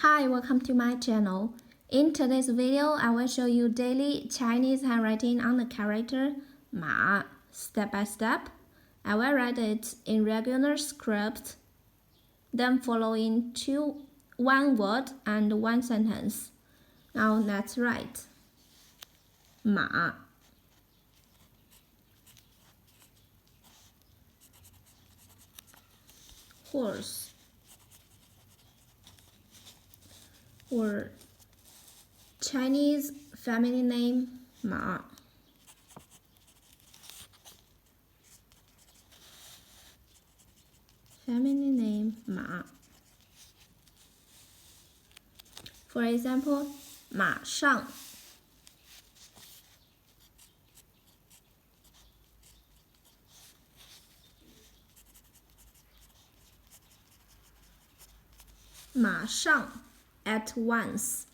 Hi, welcome to my channel. In today's video, I will show you daily Chinese handwriting on the character Ma, step by step. I will write it in regular script, then following one word and one sentence. Now let's write. Ma, horse, or Chinese family name Ma. Family name Ma. For example, 马上. 马上 at once.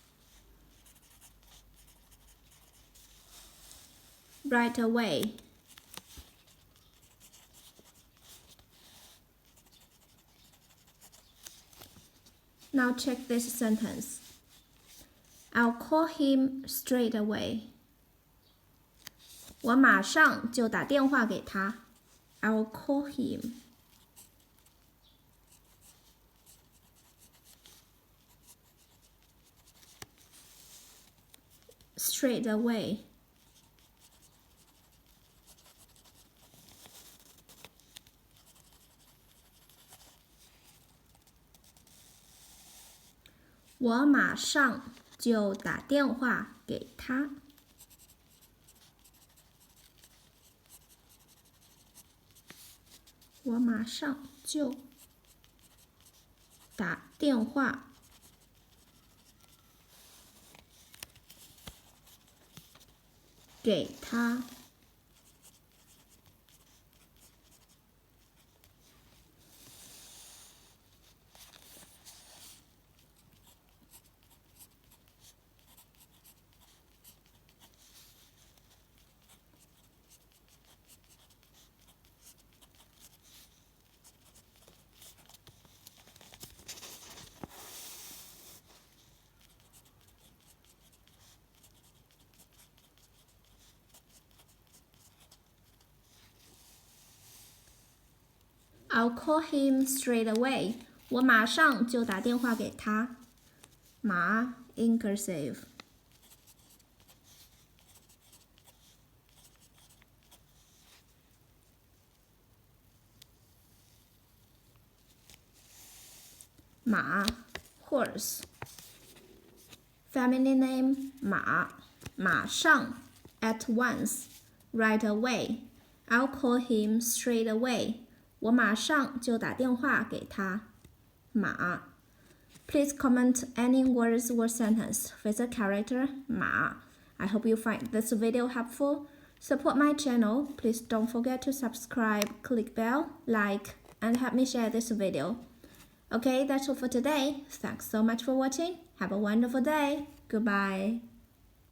Right away. Now check this sentence. I'll call him straight away. 我马上就打电话给他。I'll call him. Straight away. "我马上就打电话给他。我马上就打电话给他。I'll call him straight away. 我马上就打电话给他。马 in cursive. 马 horse. Family name 马。马上 at once. Right away. I'll call him straight away. 我马上就打电话给他。马。Please comment any words or sentence with the character 马。I hope you find this video helpful. Support my channel. Please don't forget to subscribe, click bell, like, and help me share this video. Okay, that's all for today. Thanks so much for watching. Have a wonderful day. Goodbye.